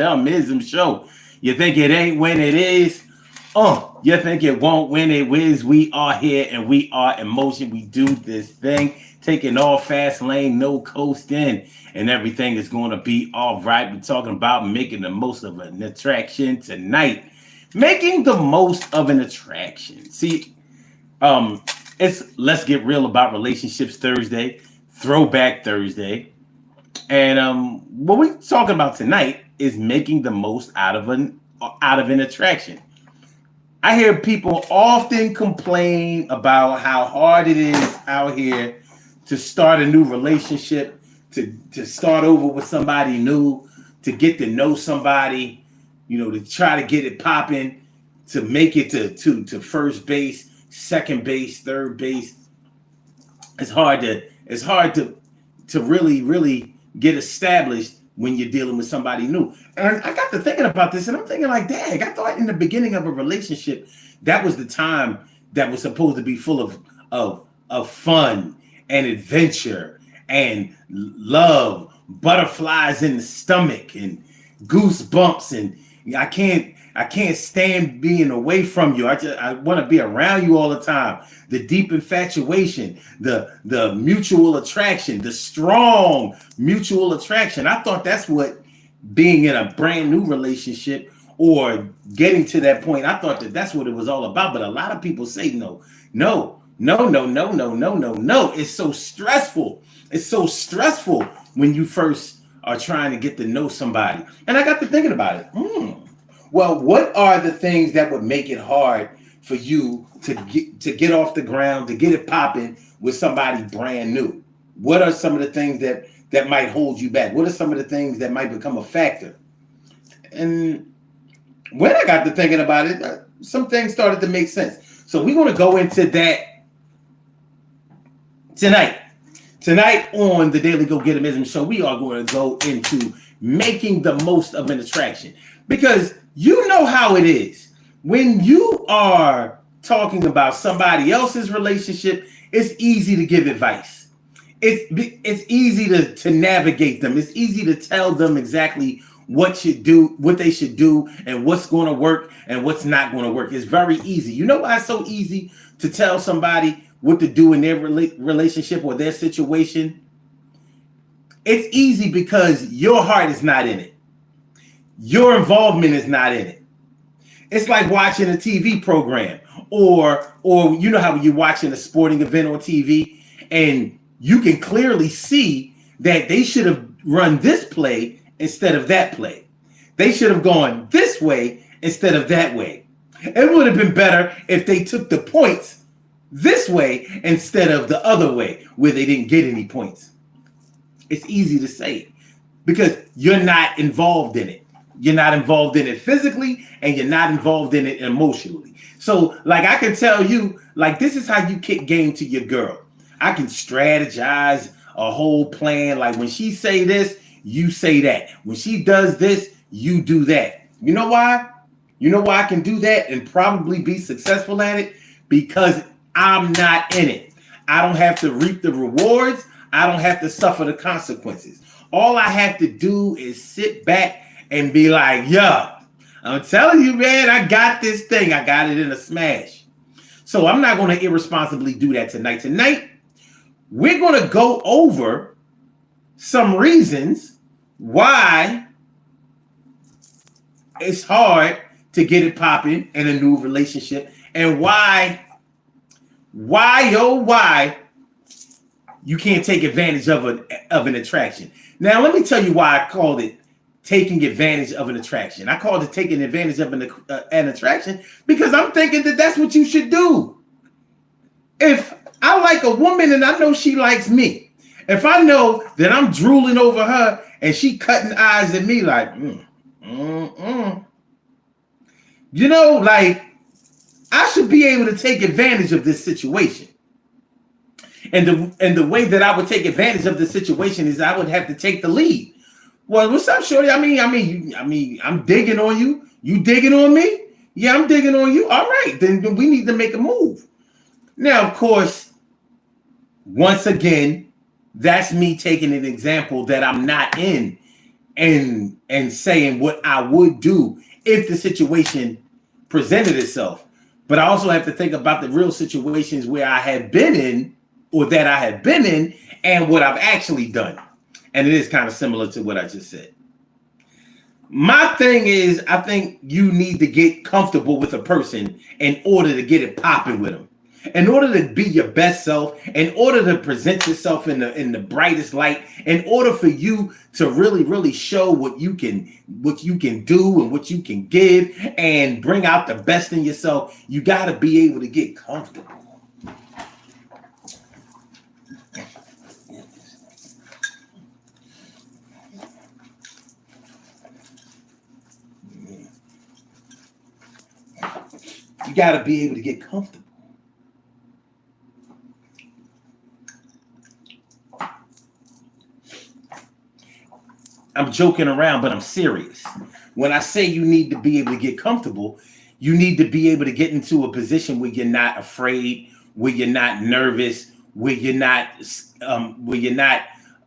Mism show. You think it ain't when it is? You think it won't when it is? We are here and we are in motion. We do this thing, taking all fast lane, no coasting, and everything is going to be all right. We're talking about making the most of an attraction tonight. Making the most of an attraction. See, it's Let's Get Real About Relationships Thursday, Throwback Thursday. And what we're talking about tonight is making the most out of an attraction. I hear people often complain about how hard it is out here to start a new relationship, to start over with somebody new, to get to know somebody, to try to get it popping, to make it to first base, second base, third base. It's hard to really get established when you're dealing with somebody new. And I got to thinking about this, and I'm thinking like, dang, I thought in the beginning of a relationship, that was the time that was supposed to be full of fun and adventure and love, butterflies in the stomach and goosebumps, and I can't stand being away from you. I want to be around you all the time. The deep infatuation, the mutual attraction, the strong mutual attraction. I thought that's what being in a brand new relationship or getting to that point, I thought that's what it was all about. But a lot of people say no, no, no, no, no, no, no, no, no. It's so stressful. It's so stressful when you first are trying to get to know somebody. And I got to thinking about it. Well, what are the things that would make it hard for you to get off the ground, to get it popping with somebody brand new? What are some of the things that might hold you back? What are some of the things that might become a factor? And when I got to thinking about it, some things started to make sense. So we're going to go into that tonight. Tonight on the Daily Go Getimism Show, we are going to go into making the most of an attraction. Because you know how it is. When you are talking about somebody else's relationship, it's easy to give advice. It's easy to navigate them. It's easy to tell them exactly what they should do, and what's going to work and what's not going to work. It's very easy. You know why it's so easy to tell somebody what to do in their relationship or their situation? It's easy because your heart is not in it. Your involvement is not in it. It's like watching a TV program, or you know how you're watching a sporting event on TV and you can clearly see that they should have run this play instead of that play. They should have gone this way instead of that way. It would have been better if they took the points this way instead of the other way where they didn't get any points. It's easy to say because you're not involved in it. You're not involved in it physically, and you're not involved in it emotionally. So, like, I can tell you, like, this is how you kick game to your girl. I can strategize a whole plan. Like, when she say this, you say that. When she does this, you do that. You know why? You know why I can do that and probably be successful at it? Because I'm not in it. I don't have to reap the rewards. I don't have to suffer the consequences. All I have to do is sit back and be like, yo, I'm telling you, man, I got this thing. I got it in a smash. So I'm not going to irresponsibly do that tonight. Tonight, we're going to go over some reasons why it's hard to get it popping in a new relationship, and why you can't take advantage of an attraction. Now, let me tell you why I called it taking advantage of an attraction. I called it taking advantage of an attraction because I'm thinking that that's what you should do. If I like a woman and I know she likes me, if I know that I'm drooling over her and she cutting eyes at me like, like, I should be able to take advantage of this situation. And the way that I would take advantage of the situation is I would have to take the lead. Well, what's up, shorty? I mean, I'm digging on you. You digging on me? Yeah, I'm digging on you. All right, then we need to make a move. Now, of course, once again, that's me taking an example that I'm not in and saying what I would do if the situation presented itself. But I also have to think about the real situations where I have been in or that I have been in and what I've actually done. And it is kind of similar to what I just said. My thing is, I think you need to get comfortable with a person in order to get it popping with them. In order to be your best self, in order to present yourself in the brightest light, in order for you to really show what you can do and what you can give and bring out the best in yourself, you got to be able to get comfortable. You got to be able to get comfortable. I'm joking around, but I'm serious. When I say you need to be able to get comfortable, you need to be able to get into a position where you're not afraid, where you're not nervous, where you're not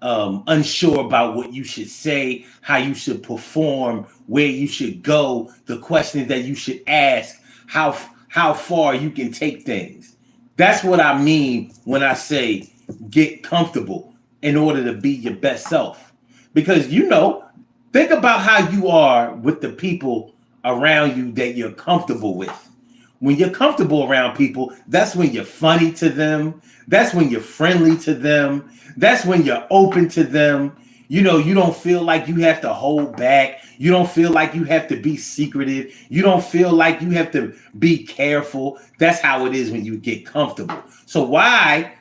unsure about what you should say, how you should perform, where you should go, the questions that you should ask, how far you can take things. That's what I mean when I say get comfortable in order to be your best self. Because, think about how you are with the people around you that you're comfortable with. When you're comfortable around people, that's when you're funny to them. That's when you're friendly to them. That's when you're open to them. You don't feel like you have to hold back. You don't feel like you have to be secretive. You don't feel like you have to be careful. That's how it is when you get comfortable. So why,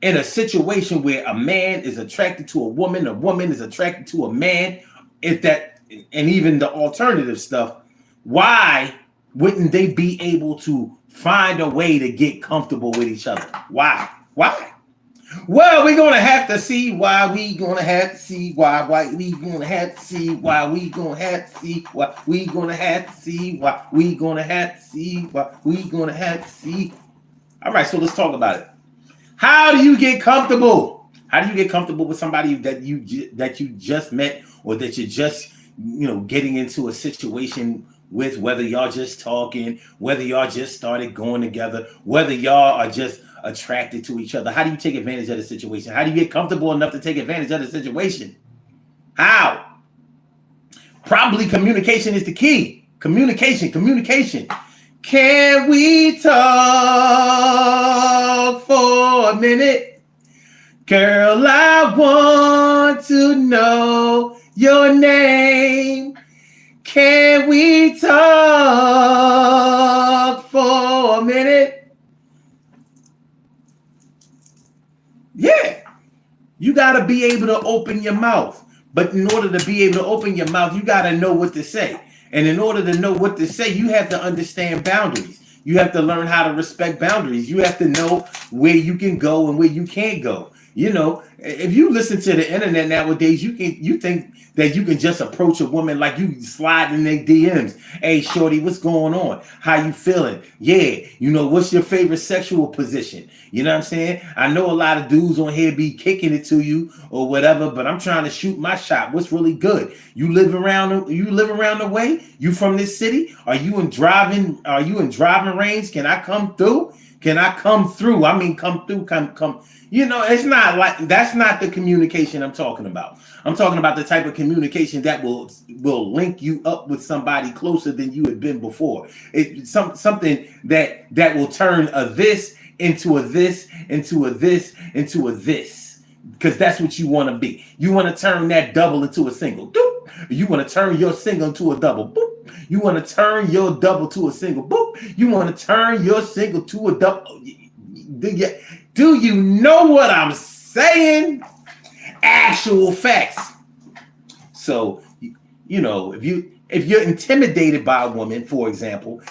in a situation where a man is attracted to a woman is attracted to a man, and even the alternative stuff, why wouldn't they be able to find a way to get comfortable with each other? Why? Well, we're going to have to see why we going to have to see why we going to have to see why we going to have to see why we going to have to see why we going to have to see why we going to have to see. All right, so let's talk about it. How do you get comfortable? How do you get comfortable with somebody that you just met or that you're just, getting into a situation with, whether y'all just talking, whether y'all just started going together, whether y'all are just attracted to each other? How do you take advantage of the situation? How do you get comfortable enough to take advantage of the situation? How? Probably communication is the key. Communication. Can we talk for a minute? Girl, I want to know your name. Can we talk for a minute? Yeah. You got to be able to open your mouth. But in order to be able to open your mouth, you got to know what to say. And in order to know what to say, you have to understand boundaries. You have to learn how to respect boundaries. You have to know where you can go and where you can't go. If you listen to the internet nowadays, you think that you can just approach a woman like you slide in their DMs. Hey, shorty, what's going on? How you feeling? Yeah, what's your favorite sexual position? You know what I'm saying? I know a lot of dudes on here be kicking it to you or whatever, but I'm trying to shoot my shot. What's really good? You live around the way? You from this city? Are you in driving range? Can I come through? I mean, come through, come. It's not like, that's not the communication I'm talking about. I'm talking about the type of communication that will link you up with somebody closer than you had been before. It's something that will turn a this into a this, into a this, into a this. Because that's what you want to be. You want to turn that double into a single. Doop. You want to turn your single into a double. Boop. You want to turn your double to a single. Boop. You want to turn your single to a double. Do you know what I'm saying? Actual facts. So, if you're intimidated by a woman, for example,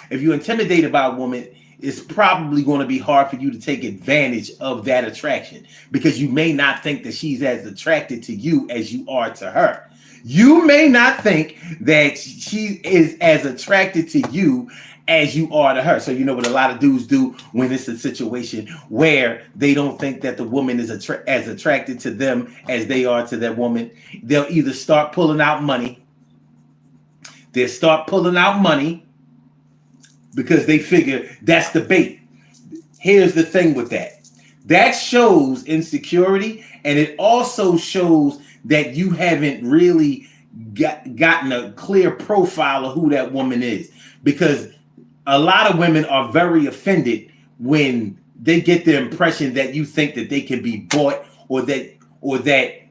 it's probably going to be hard for you to take advantage of that attraction because you may not think that she's as attracted to you as you are to her. You may not think that she is as attracted to you as you are to her. So you know what a lot of dudes do when it's a situation where they don't think that the woman is as attracted to them as they are to that woman. They'll either start pulling out money. They'll start pulling out money because they figure that's the bait. Here's the thing with that. That shows insecurity, and it also shows that you haven't really gotten a clear profile of who that woman is. Because a lot of women are very offended when they get the impression that you think that they can be bought, or that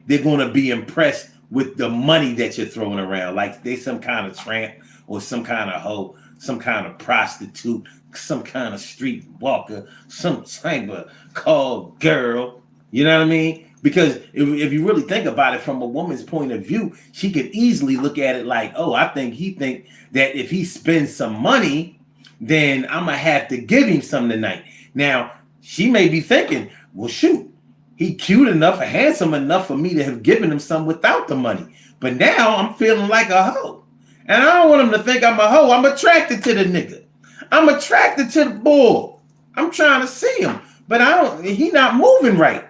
they're going to be impressed with the money that you're throwing around. Like they some kind of tramp or some kind of hoe, some kind of prostitute, some kind of street walker, some type of call girl. You know what I mean? Because if you really think about it from a woman's point of view, she could easily look at it like, oh, he think that if he spends some money, then I'm going to have to give him some tonight. Now, she may be thinking, well, shoot, he cute enough or handsome enough for me to have given him some without the money. But now I'm feeling like a hoe. And I don't want him to think I'm a hoe. I'm attracted to the nigga. I'm attracted to the bull. I'm trying to see him. But he not moving right.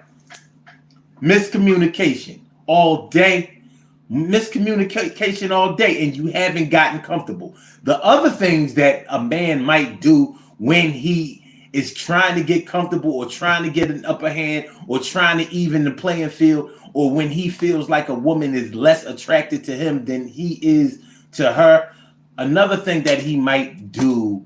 Miscommunication all day. Miscommunication all day, and you haven't gotten comfortable. The other things that a man might do when he is trying to get comfortable, or trying to get an upper hand, or trying to even the playing field, or when he feels like a woman is less attracted to him than he is to her, another thing that he might do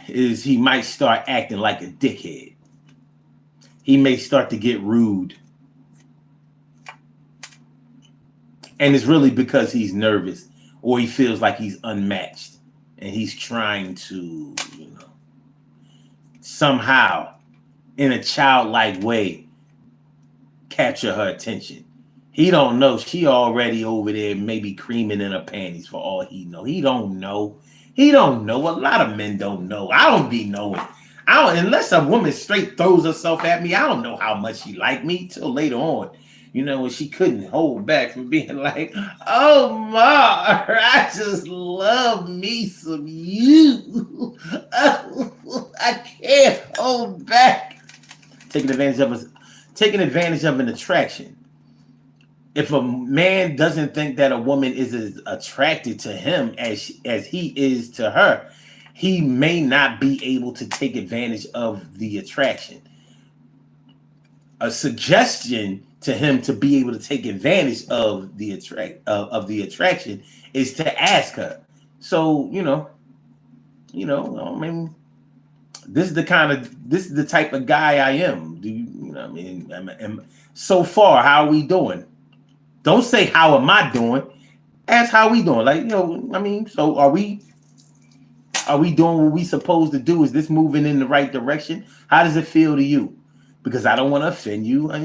is he might start acting like a dickhead. He may start to get rude. And it's really because he's nervous, or he feels like he's unmatched, and he's trying to, somehow in a childlike way capture her attention. He don't know she already over there maybe creaming in her panties for all he know. He don't know. He don't know. A lot of men don't know. I don't be knowing. Unless a woman straight throws herself at me, I don't know how much she liked me till later on. When she couldn't hold back from being like, oh, Ma, I just love me some you. Oh, I can't hold back. Taking advantage of an attraction. If a man doesn't think that a woman is as attracted to him as he is to her, he may not be able to take advantage of the attraction. A suggestion to him to be able to take advantage of the attraction is to ask her. So, I mean, this is the type of guy I am. Do you know what I mean? So far, how are we doing? Don't say, how am I doing? Ask how we doing. Like, so are we doing what we supposed to do? Is this moving in the right direction? How does it feel to you? Because I don't want to offend you. I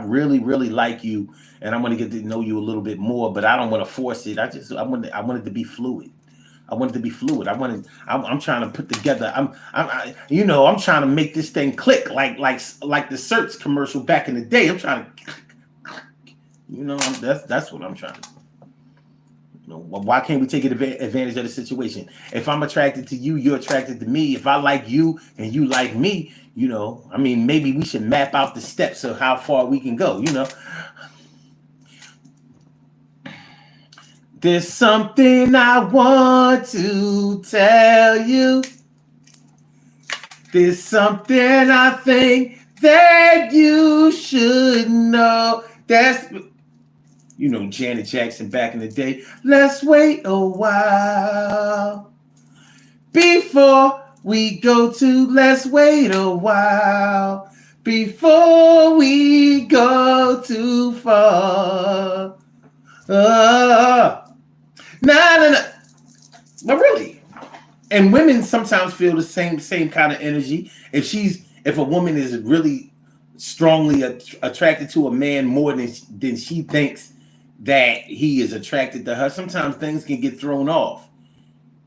really, really like you, and I'm going to get to know you a little bit more, but I don't want to force it. I want it to be fluid. I'm trying to put together. I'm trying to make this thing click like the Search commercial back in the day. I'm trying to. That's what I'm trying to do. Why can't we take advantage of the situation? If I'm attracted to you, you're attracted to me. If I like you and you like me, maybe we should map out the steps of how far we can go. There's something I want to tell you. There's something I think that you should know. That's Janet Jackson back in the day. Let's wait a while before we go to. Let's wait a while before we go too far. No. But really, and women sometimes feel the same kind of energy. If a woman is really strongly attracted to a man more than she thinks that he is attracted to her, sometimes things can get thrown off,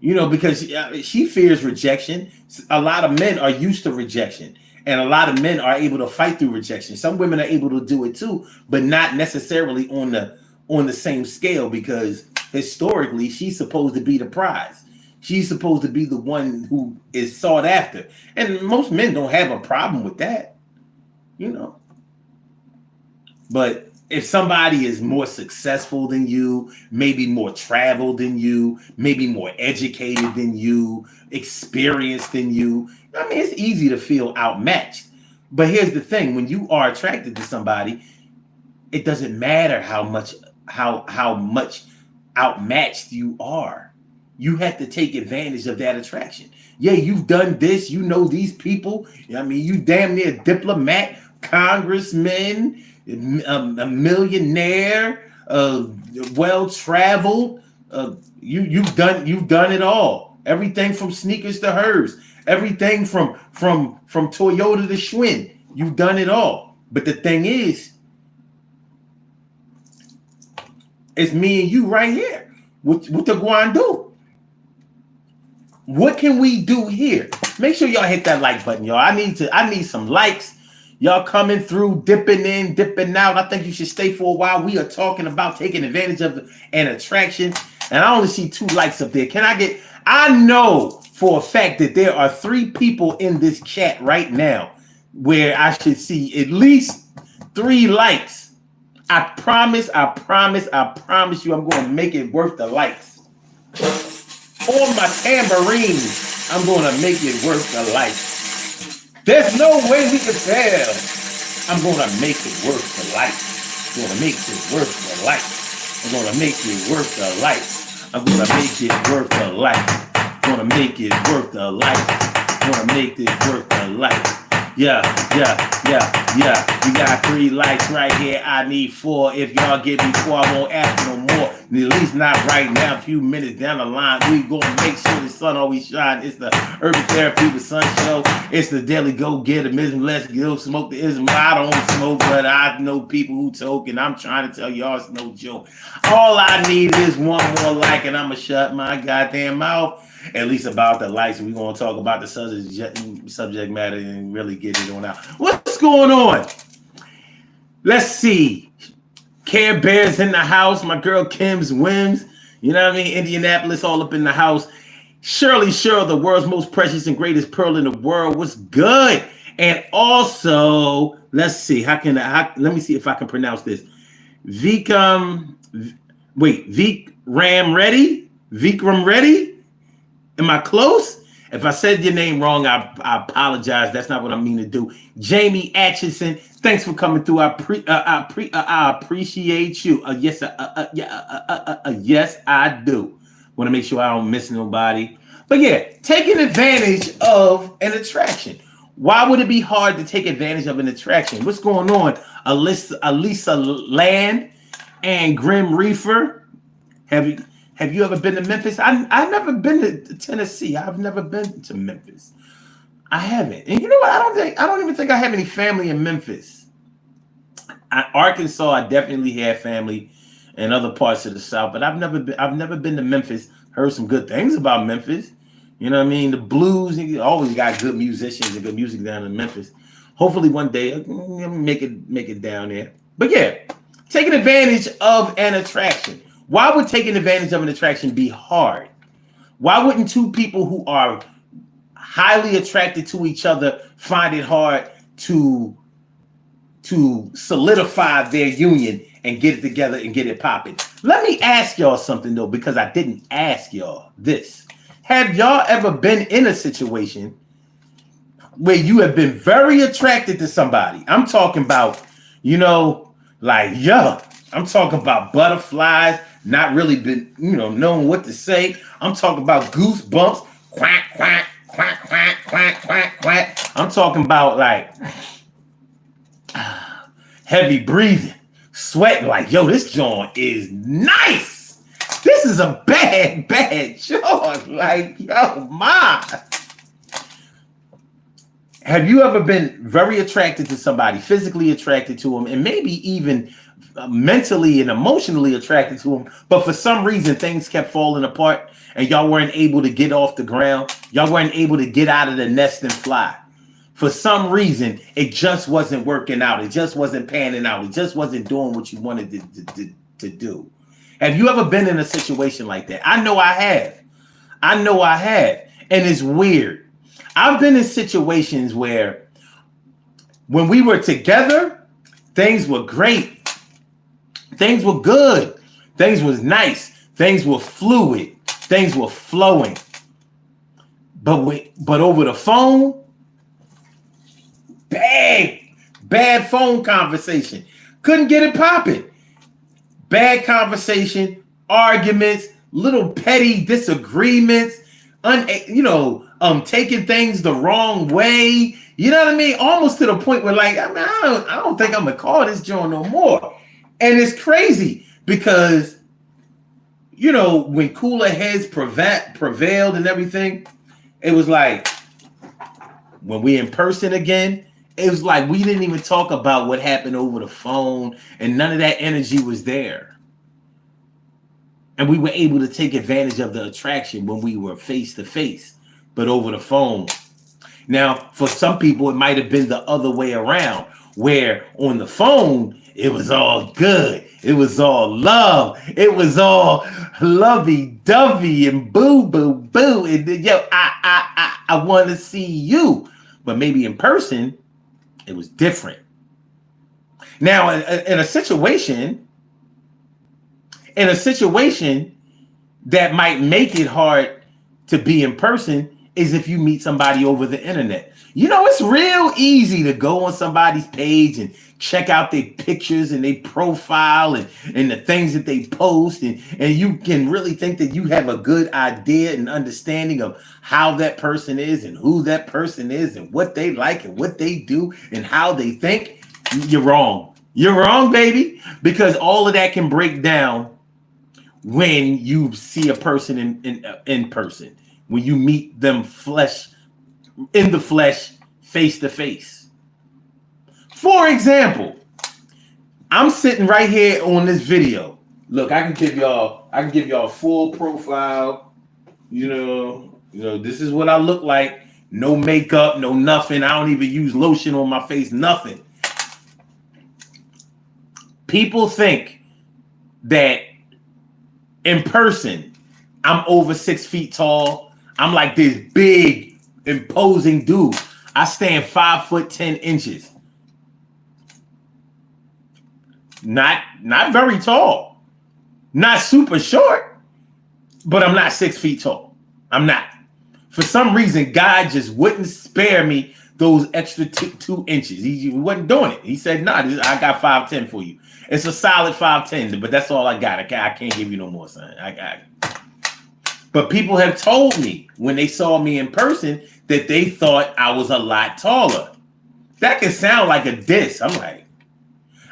because she fears rejection. A lot of men are used to rejection, and a lot of men are able to fight through rejection. Some women are able to do it too, but not necessarily on on the same scale, because historically she's supposed to be the prize. She's supposed to be the one who is sought after. And most men don't have a problem with that, you know. But if somebody is more successful than you, maybe more traveled than you, maybe more educated than you, experienced than you, I mean, it's easy to feel outmatched. But here's the thing: when you are attracted to somebody, it doesn't matter how much outmatched you are. You have to take advantage of that attraction. Yeah, you've done this. You know these people. I mean, you damn near diplomat, congressman, a millionaire, well-traveled. You've done it all. Everything from sneakers to hers. Everything from Toyota to Schwinn. You've done it all. But the thing is, it's me and you right here. What the going do? What can we do here? Make sure y'all hit that like button, y'all. I need some likes. Y'all coming through, dipping in, dipping out. I think you should stay for a while. We are talking about taking advantage of an attraction. And I only see 2 likes up there. I know for a fact that there are 3 people in this chat right now where I should see at least 3 likes. I promise you I'm going to make it worth the likes. On my tambourine, I'm going to make it worth the likes. There's no way we can fail. I'm going to make it worth the likes. I'm going to make it worth the likes. I'm going to make it worth the likes. I'm going to make it worth the likes. I'm going to make it worth the likes. I'm going to make it worth the likes. Yeah. We got 3 likes right here. I need 4. If y'all give me 4, I won't ask no more. At least not right now. A few minutes down the line, we gonna make sure the sun always shines. It's the Urban Therapy with Sun Show. It's the Daily Go Get 'em Ism. Let's go smoke the ism. I don't smoke, but I know people who talk, and I'm trying to tell y'all it's no joke. All I need is 1 more like, and I'ma shut my goddamn mouth. At least about the likes. We're going to talk about the subject matter and really get it on out. What's going on? Let's see. Care Bears in the house. My girl Kim's Whims. You know what I mean? Indianapolis all up in the house. Shirley Sherrill, the world's most precious and greatest pearl in the world. What's good? And also, let's see. Let me see if I can pronounce this. Vikram Reddy? Am I close? If I said your name wrong, I apologize. That's not what I mean to do. Jamie Atchison, thanks for coming through. I appreciate you. Yes, I do. Want to make sure I don't miss nobody. But yeah, taking advantage of an attraction. Why would it be hard to take advantage of an attraction? What's going on? Elisa Land and Grim Reefer. Have you ever been to Memphis? I've never been to Tennessee. I've never been to Memphis. I haven't. And you know what? I don't even think I have any family in Memphis. Arkansas, I definitely have family in other parts of the South, but I've never been to Memphis. Heard some good things about Memphis. You know what I mean? The blues, you always got good musicians and good music down in Memphis. Hopefully one day I'll make it down there. But yeah, taking advantage of an attraction. Why would taking advantage of an attraction be hard? Why wouldn't 2 people who are highly attracted to each other find it hard to solidify their union and get it together and get it popping? Let me ask y'all something though, because I didn't ask y'all this. Have y'all ever been in a situation where you have been very attracted to somebody? I'm talking about, I'm talking about butterflies, not really been, knowing what to say. I'm talking about goosebumps, quack, quack, quack, quack, quack, quack, quack. I'm talking about like heavy breathing, sweating like, yo, this joint is nice. This is a bad joint. Like, yo, my. Have you ever been very attracted to somebody, physically attracted to them, and maybe even mentally and emotionally attracted to them, but for some reason things kept falling apart and y'all weren't able to get off the ground? Y'all weren't able to get out of the nest and fly. For some reason, it just wasn't working out. It just wasn't panning out. It just wasn't doing what you wanted to do. Have you ever been in a situation like that? I know I have. I know I have. And it's weird. I've been in situations where when we were together, things were great. Things were good. Things was nice. Things were fluid. Things were flowing. But over the phone, bad phone conversation. Couldn't get it popping. Bad conversation, arguments, little petty disagreements, taking things the wrong way. You know what I mean? Almost to the point where, like, I don't think I'm gonna call this joint no more. And it's crazy because, when cooler heads prevailed and everything, it was like when we in person again, it was like we didn't even talk about what happened over the phone, and none of that energy was there. And we were able to take advantage of the attraction when we were face to face, but over the phone. Now, for some people, it might have been the other way around, where on the phone, it was all good. It was all love. It was all lovey-dovey and boo. And I want to see you. But maybe in person, it was different. Now, in a situation that might make it hard to be in person is if you meet somebody over the internet. It's real easy to go on somebody's page and check out their pictures and their profile and the things that they post. And you can really think that you have a good idea and understanding of how that person is and who that person is and what they like and what they do and how they think. You're wrong. You're wrong, baby, because all of that can break down when you see a person in person, when you meet them in the flesh, face to face. For example, I'm sitting right here on this video. Look, I can give y'all a full profile. This is what I look like. No makeup, no nothing. I don't even use lotion on my face, nothing. People think that in person, I'm over 6 feet tall. I'm like this big, imposing dude. I stand 5'10". Not very tall. Not super short, but I'm not 6 feet tall. I'm not. For some reason, God just wouldn't spare me those extra 2 inches. He wasn't doing it. He said, "Nah, I got 5'10" for you." It's a solid 5'10", but that's all I got. I can't give you no more, son. I got it. But people have told me when they saw me in person that they thought I was a lot taller. That can sound like a diss. I'm like,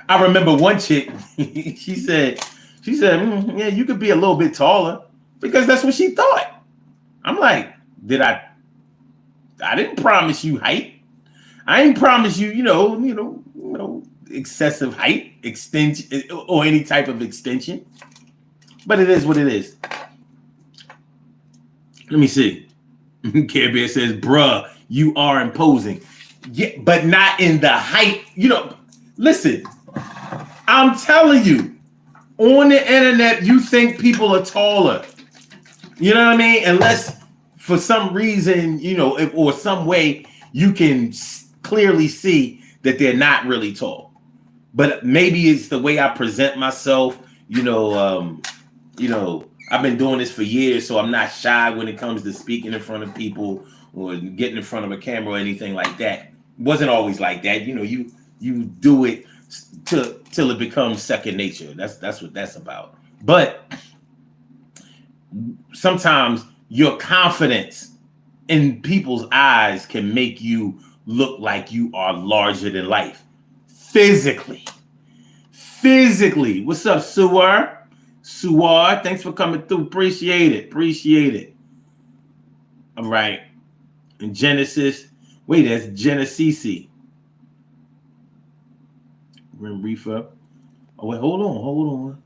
I remember one chick, she said, yeah, you could be a little bit taller, because that's what she thought. I'm like, I didn't promise you height. I didn't promise you, excessive height, extension, or any type of extension. But it is what it is. Let me see. Care Bear says, bruh, you are imposing. Yeah, but not in the height. Listen, I'm telling you, on the internet, you think people are taller. You know what I mean? Unless for some reason, or some way you can clearly see that they're not really tall. But maybe it's the way I present myself. I've been doing this for years, so I'm not shy when it comes to speaking in front of people or getting in front of a camera or anything like that. It wasn't always like that. You do it till it becomes second nature. That's what that's about. But sometimes your confidence in people's eyes can make you look like you are larger than life. Physically. What's up, Suar? Thanks for coming through. Appreciate it. All right. And Genesis. Wait, that's Genesis. Grim Reefer. Oh, wait, hold on.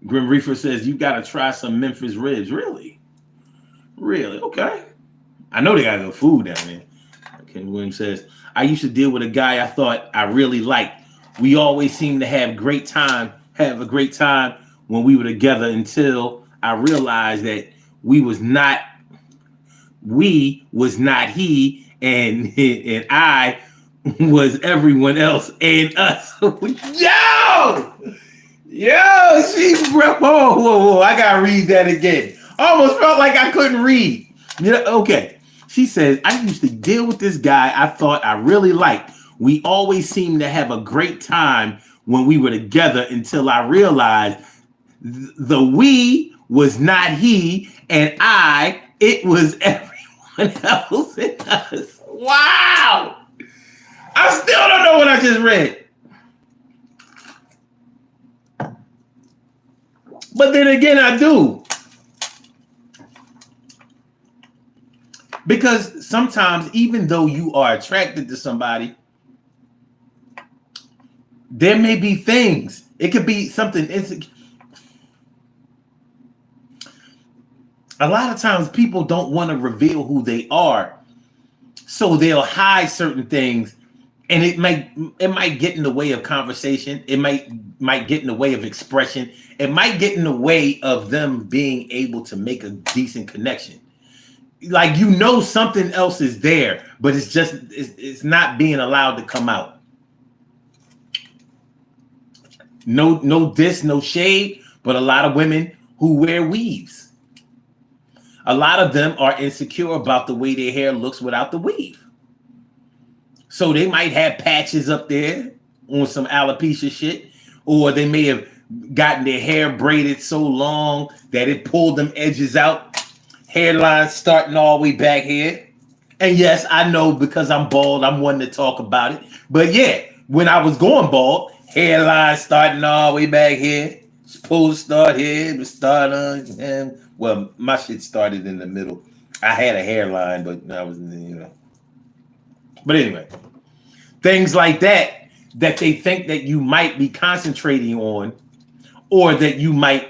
Grim Reefer says, you got to try some Memphis ribs. Really? Okay. I know they got good food down there. Ken Williams says, I used to deal with a guy I thought I really liked We always seem to have a great time when we were together until I realized that we was not he, and I was everyone else and us. Yo! Yo, whoa, whoa, I gotta read that again. Almost felt like I couldn't read. Okay. She says, I used to deal with this guy I thought I really liked. We always seemed to have a great time when we were together until I realized the we was not he, and it was everyone else and us. Wow. I still don't know what I just read. But then again, I do. Because sometimes, even though you are attracted to somebody, there may be things. It could be something insecure. A lot of times people don't want to reveal who they are. So they'll hide certain things, and it might get in the way of conversation. It might get in the way of expression. It might get in the way of them being able to make a decent connection. Like, something else is there, but it's not being allowed to come out. No diss, no shade, but a lot of women who wear weaves. A lot of them are insecure about the way their hair looks without the weave. So they might have patches up there on some alopecia shit, or they may have gotten their hair braided so long that it pulled them edges out. Hairline starting all the way back here. And yes, I know because I'm bald, I'm one to talk about it. But yeah, when I was going bald, hairline starting all the way back here. Supposed to start here, but start on. Well, my shit started in the middle. I had a hairline, but I was, But anyway, things like that they think that you might be concentrating on, or that you might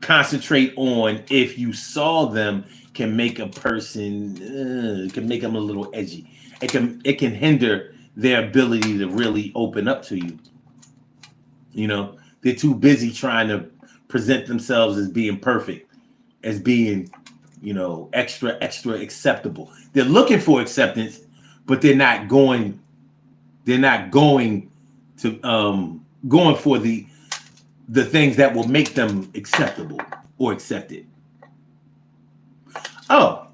concentrate on if you saw them, can make a person can make them a little edgy. It can hinder their ability to really open up to you. They're too busy trying to present themselves as being perfect, as being extra acceptable. They're looking for acceptance, but they're not going to going for the things that will make them acceptable or accepted. Oh,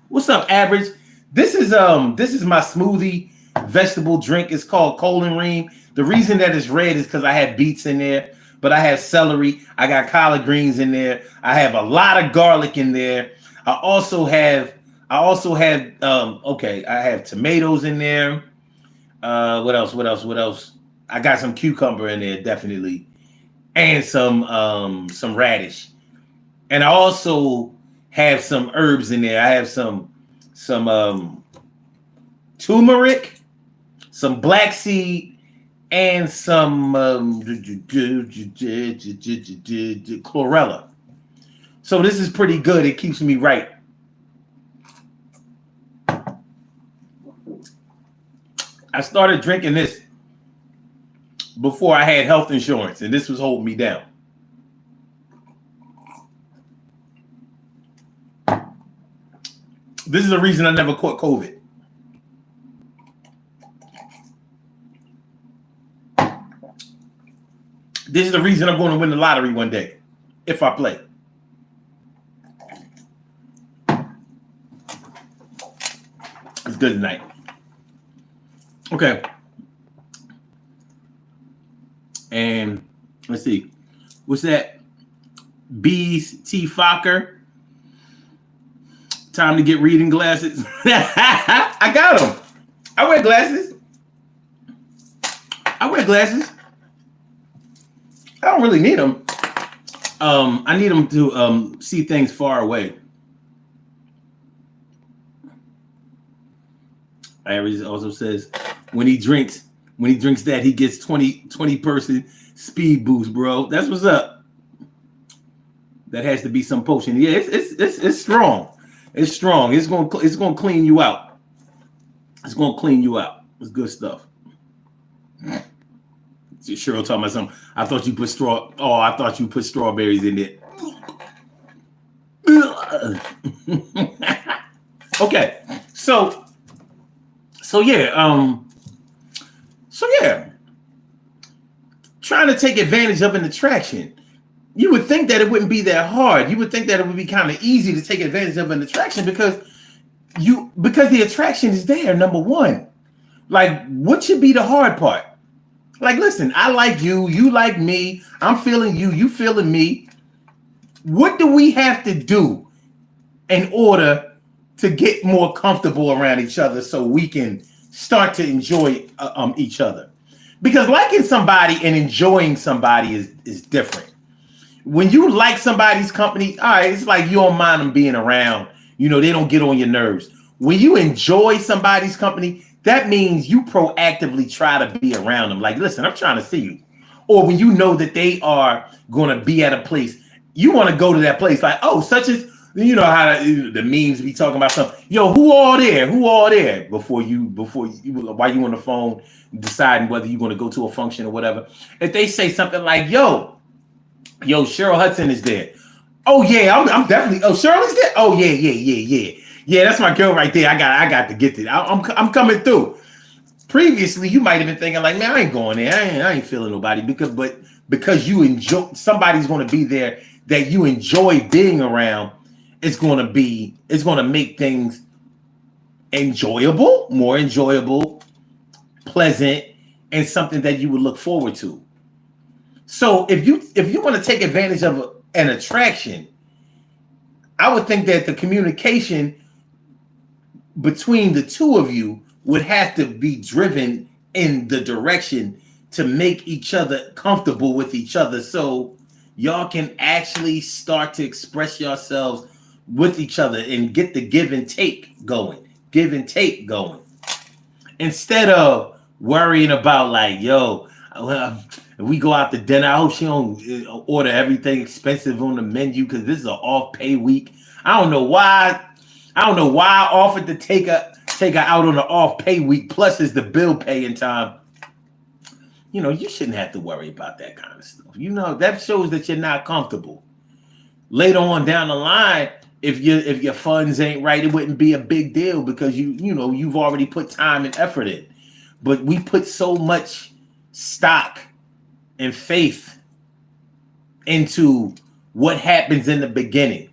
what's up, Average? This is my smoothie vegetable drink. It's called Colon Ream. The reason that it's red is because I have beets in there, but I have celery. I got collard greens in there. I have a lot of garlic in there. I also have I have tomatoes in there. What else? I got some cucumber in there, definitely. And some radish. And I also have some herbs in there. I have some turmeric, some black seed, and some chlorella. So this is pretty good. It keeps me right. I started drinking this before I had health insurance, and this was holding me down. This is the reason I never caught COVID. This is the reason I'm going to win the lottery one day, if I play. It's good tonight. Okay. And let's see. What's that? Bees T. Fokker. Time to get reading glasses. I got them. I wear glasses. I don't really need them. I need them to see things far away. Aries also says when he drinks that, he gets 20% speed boost, bro. That's what's up. That has to be some potion. Yeah, it's strong. It's strong. It's gonna clean you out. It's gonna clean you out. It's good stuff. Cheryl talking about something. I thought you put straw. Oh, I thought you put strawberries in it. Okay, so yeah, trying to take advantage of an attraction. You would think that it wouldn't be that hard. You would think that it would be kind of easy to take advantage of an attraction because the attraction is there. Number one, like, what should be the hard part? Like, listen, I like you, you like me, I'm feeling you, you feeling me. What do we have to do in order to get more comfortable around each other so we can start to enjoy each other? Because liking somebody and enjoying somebody is different. When you like somebody's company, all right, it's like you don't mind them being around. You know, they don't get on your nerves. When you enjoy somebody's company, that means you proactively try to be around them. Like, listen, I'm trying to see you. Or when you know that they are going to be at a place, you want to go to that place. Like, oh, such as, you know how the memes be talking about something. Yo, who all there? Who all there? While you on the phone deciding whether you're going to go to a function or whatever. If they say something like, yo, Cheryl Hudson is there. Oh yeah, I'm definitely. Oh, Shirley's there. Oh yeah. That's my girl right there. I got to get to. I'm coming through. Previously, you might have been thinking like, man, I ain't going there. I ain't feeling nobody because you enjoy. Somebody's going to be there that you enjoy being around. It's going to make things more enjoyable, pleasant, and something that you would look forward to. So if you want to take advantage of an attraction, I would think that the communication between the two of you would have to be driven in the direction to make each other comfortable with each other, so y'all can actually start to express yourselves with each other and get the give and take going. Instead of worrying about like, yo, if we go out to dinner, I hope she don't order everything expensive on the menu because this is an off-pay week. I don't know why I offered to take her out on an off-pay week. Plus, it's the bill paying time. You know, you shouldn't have to worry about that kind of stuff. You know, that shows that you're not comfortable. Later on down the line, if your funds ain't right, it wouldn't be a big deal because you've already put time and effort in. But we put so much stock and faith into what happens in the beginning.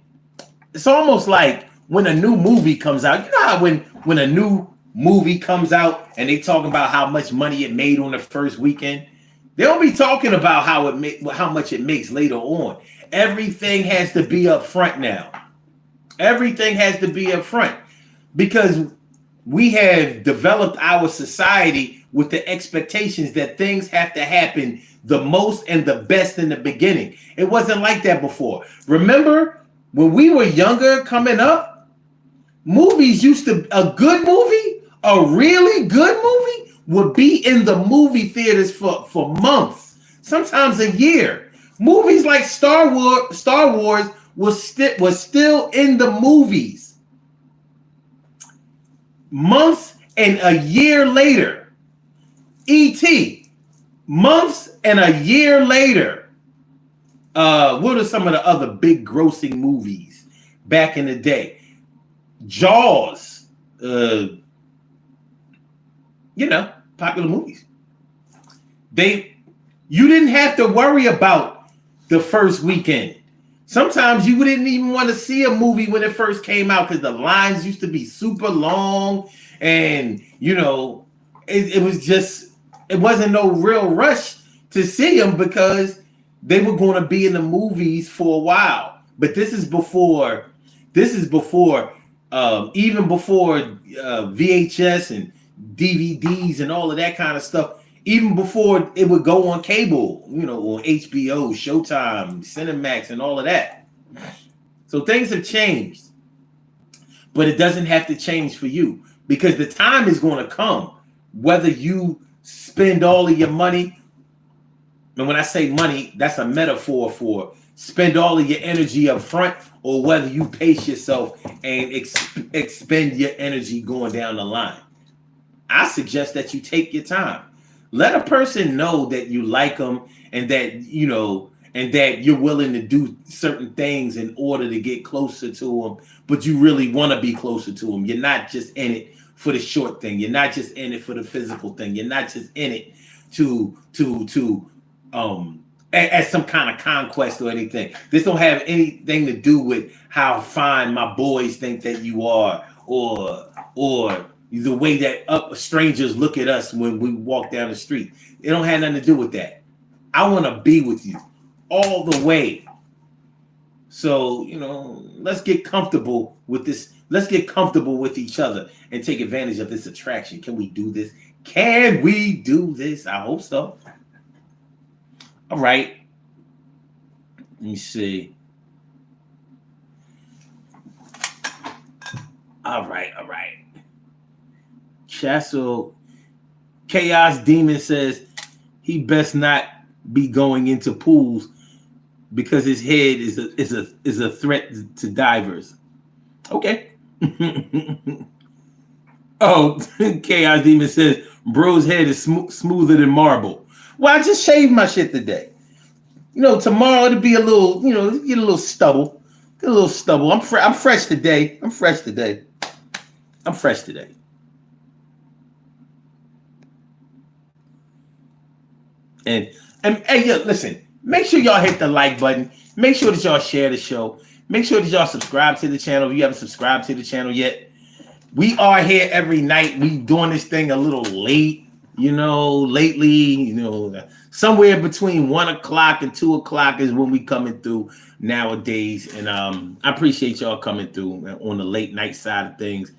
It's almost like when a new movie comes out. You know how when a new movie comes out and they talk about how much money it made on the first weekend, they don't be talking about how much it makes later on. Everything has to be up front now. Everything has to be up front because we have developed our society with the expectations that things have to happen the most and the best in the beginning. It wasn't like that before. Remember when we were younger coming up, movies a really good movie would be in the movie theaters for months, sometimes a year. Movies like Star Wars was still in the movies months and a year later. E.T. months and a year later. What are some of the other big grossing movies back in the day? Jaws. Popular movies. You didn't have to worry about the first weekend. Sometimes you didn't even want to see a movie when it first came out because the lines used to be super long, and it wasn't no real rush to see them because they were going to be in the movies for a while. But this is before even before VHS and DVDs and all of that kind of stuff. Even before it would go on cable, on HBO, Showtime, Cinemax, and all of that. So things have changed. But it doesn't have to change for you because the time is going to come, whether you spend all of your money. And when I say money, that's a metaphor for spend all of your energy up front, or whether you pace yourself and expend your energy going down the line. I suggest that you take your time. Let a person know that you like them and that, and that you're willing to do certain things in order to get closer to them, but you really want to be closer to them. You're not just in it for the short thing. You're not just in it for the physical thing. You're not just in it to as some kind of conquest or anything. This don't have anything to do with how fine my boys think that you are, or the way that strangers look at us when we walk down the street. It don't have nothing to do with that. I want to be with you all the way. So, let's get comfortable with this. Let's get comfortable with each other and take advantage of this attraction. Can we do this? Can we do this? I hope so. All right. Let me see. All right. Chasso Chaos Demon says he best not be going into pools because his head is a threat to divers. Okay. Oh, Chaos Demon says bro's head is smoother than marble. Well, I just shaved my shit today. Tomorrow it'll be a little, get a little stubble. Get a little stubble. I'm fresh today. I'm fresh today. And hey, yo, listen, make sure y'all hit the like button. Make sure that y'all share the show. Make sure that y'all subscribe to the channel if you haven't subscribed to the channel yet. We are here every night. We doing this thing a little late, lately, somewhere between 1 o'clock and 2 o'clock is when we coming through nowadays. And I appreciate y'all coming through on the late night side of things.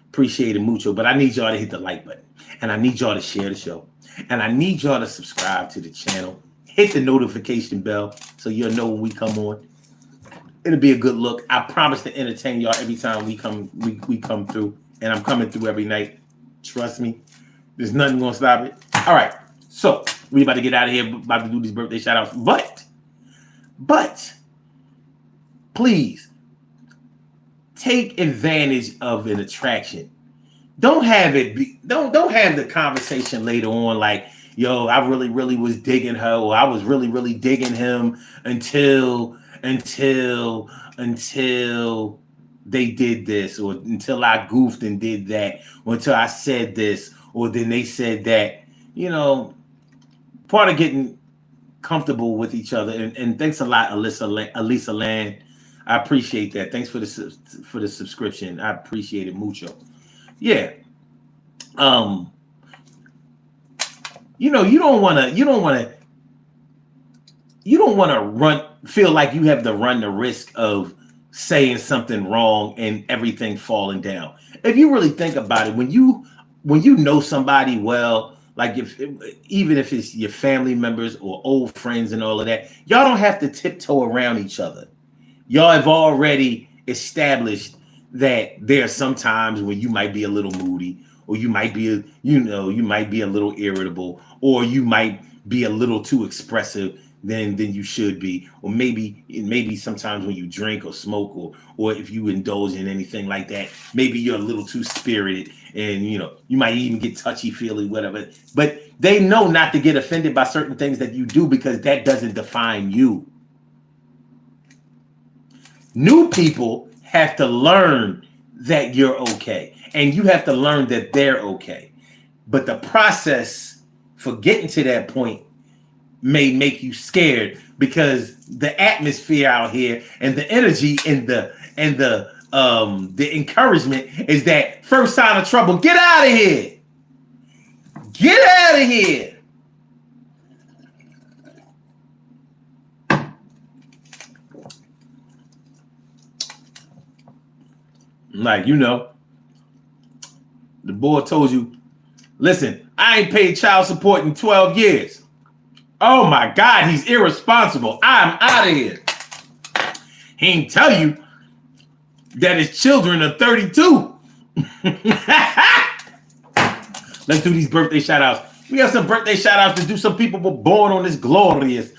Appreciate it mucho. But I need y'all to hit the like button. And I need y'all to share the show. And I need y'all to subscribe to the channel. Hit the notification bell so you'll know when we come on. It'll be a good look. I promise to entertain y'all every time we come through. And I'm coming through every night. Trust me. There's nothing gonna stop it. All right. So we about to get out of here, about to do these birthday shout outs. But please take advantage of an attraction. Don't have the conversation later on like, yo, I really, really was digging her, or I was really, really digging him until they did this, or until I goofed and did that, or until I said this, or then they said that. Part of getting comfortable with each other. And thanks a lot, Elisa Land. I appreciate that. Thanks for the subscription. I appreciate it mucho. Yeah. You don't want to feel like you have to run the risk of saying something wrong and everything falling down. If you really think about it, when you know somebody well, like even if it's your family members or old friends and all of that, y'all don't have to tiptoe around each other. Y'all have already established that there are some times when you might be a little moody, or you might be you might be a little irritable, or you might be a little too expressive than you should be, or maybe sometimes when you drink or smoke, or if you indulge in anything like that, maybe you're a little too spirited, and you might even get touchy-feely, whatever. But they know not to get offended by certain things that you do, because that doesn't define you. New people have to learn that you're okay, and you have to learn that they're okay. But the process for getting to that point may make you scared, because the atmosphere out here and the energy and the encouragement is that first sign of trouble, get out of here. Get out of here. Like, the boy told you, listen, I ain't paid child support in 12 years. Oh my God, he's irresponsible. I'm out of here. He ain't tell you that his children are 32. Let's do these birthday shout outs. We have some birthday shout outs to do. Some people were born on this glorious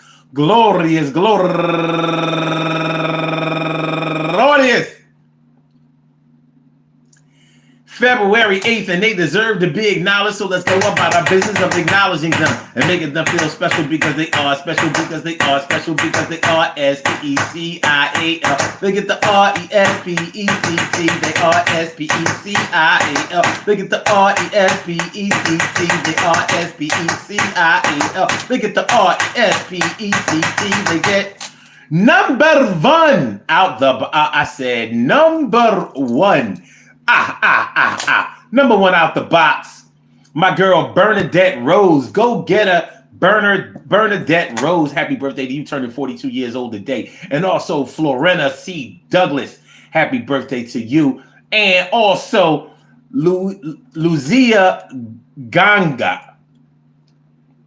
February 8th, and they deserve to be acknowledged. So let's go about our business of acknowledging them and making them feel special because they are special because they are special because they are S-P-E-C-I-A-L. Look at the R-E-S-P-E-C-T. They are S-P-E-C-I-A-L. Look at the R-E-S-P-E-C-T. They are S-P-E-C-I-A-L. Look at the R-E-S-P-E-C-T. They get number one out the. I said number one. Number one out the box. My girl Bernadette Rose. Go get her. Bernadette Rose. Happy birthday to you, turning 42 years old today. And also Florena C. Douglas. Happy birthday to you. And also Lucia Ganga.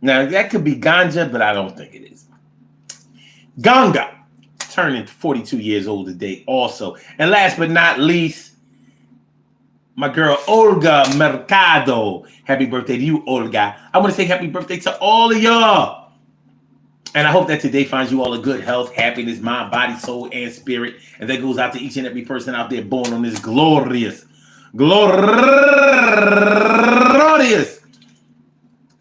Now that could be ganja, but I don't think it is. Ganga. Turning 42 years old today also. And last but not least, my girl Olga Mercado. Happy birthday to you, Olga. I want to say happy birthday to all of y'all. And I hope that today finds you all a good health, happiness, mind, body, soul, and spirit. And that goes out to each and every person out there born on this glorious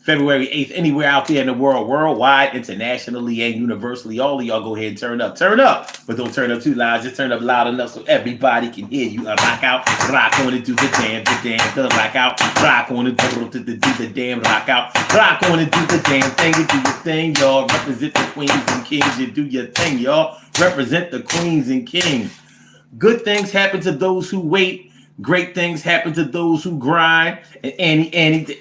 February 8th, anywhere out there in the world, worldwide, internationally, and universally. All of y'all go ahead and turn up. Turn up, but don't turn up too loud. Just turn up loud enough so everybody can hear you. Rock out, rock on and do the damn, the rock out. Rock on and do the damn, rock out. Rock on and do the damn thing. You do your thing, y'all. Represent the queens and kings. You do your thing, y'all. Represent the queens and kings. Good things happen to those who wait. Great things happen to those who grind, and anything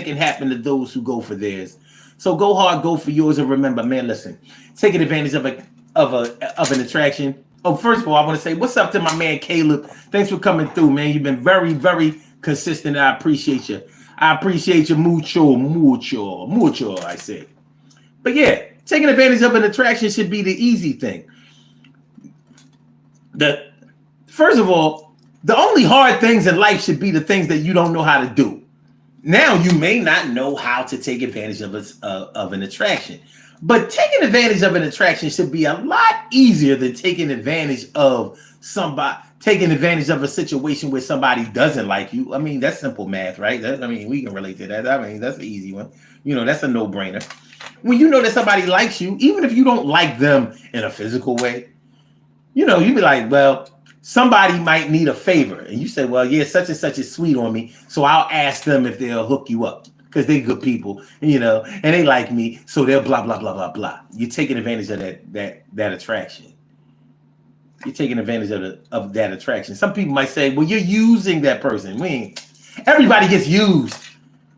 can happen to those who go for theirs. So go hard, go for yours, and remember, man, listen, taking advantage of an attraction. Oh, first of all, I want to say what's up to my man Caleb. Thanks for coming through, man. You've been very, very consistent. I appreciate you. I appreciate you mucho. I say, but yeah, taking advantage of an attraction should be the easy thing. First of all, the only hard things in life should be the things that you don't know how to do. Now, you may not know how to take advantage of an attraction, but taking advantage of an attraction should be a lot easier than taking advantage of a situation where somebody doesn't like you. I mean, that's simple math, right? We can relate to that. I mean, that's an easy one. That's a no-brainer. When you know that somebody likes you, even if you don't like them in a physical way, you'd be like, well, somebody might need a favor. And you say, well, yeah, such and such is sweet on me, so I'll ask them if they'll hook you up because they're good people, and they like me, so they'll blah, blah, blah, blah, blah. You're taking advantage of that attraction. You're taking advantage of that attraction. Some people might say, well, you're using that person. Everybody gets used.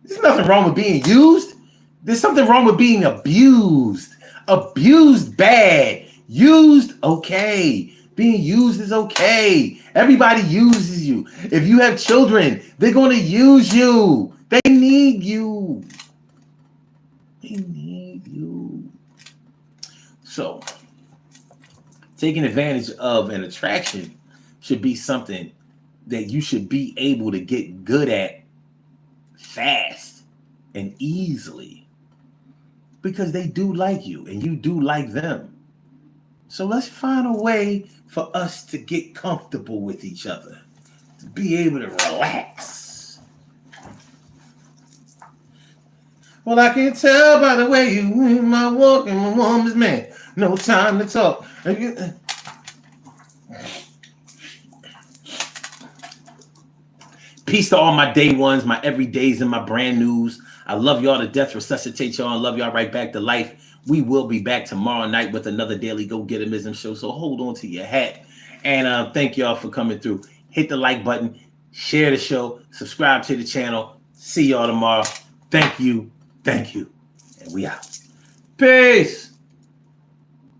There's nothing wrong with being used. There's something wrong with being abused. Abused, bad. Used, okay. Being used is okay. Everybody uses you. If you have children, they're going to use you. They need you. So, taking advantage of an attraction should be something that you should be able to get good at fast and easily because they do like you and you do like them. So let's find a way for us to get comfortable with each other, to be able to relax. Well, I can tell by the way you my walk and my woman's man. No time to talk. Peace to all my day ones, my everydays, and my brand news. I love y'all to death, resuscitate y'all, and love y'all right back to life. We will be back tomorrow night with another Daily Go-Getimism show. So hold on to your hat. And thank y'all for coming through. Hit the like button, share the show, subscribe to the channel. See y'all tomorrow. Thank you. And we out. Peace.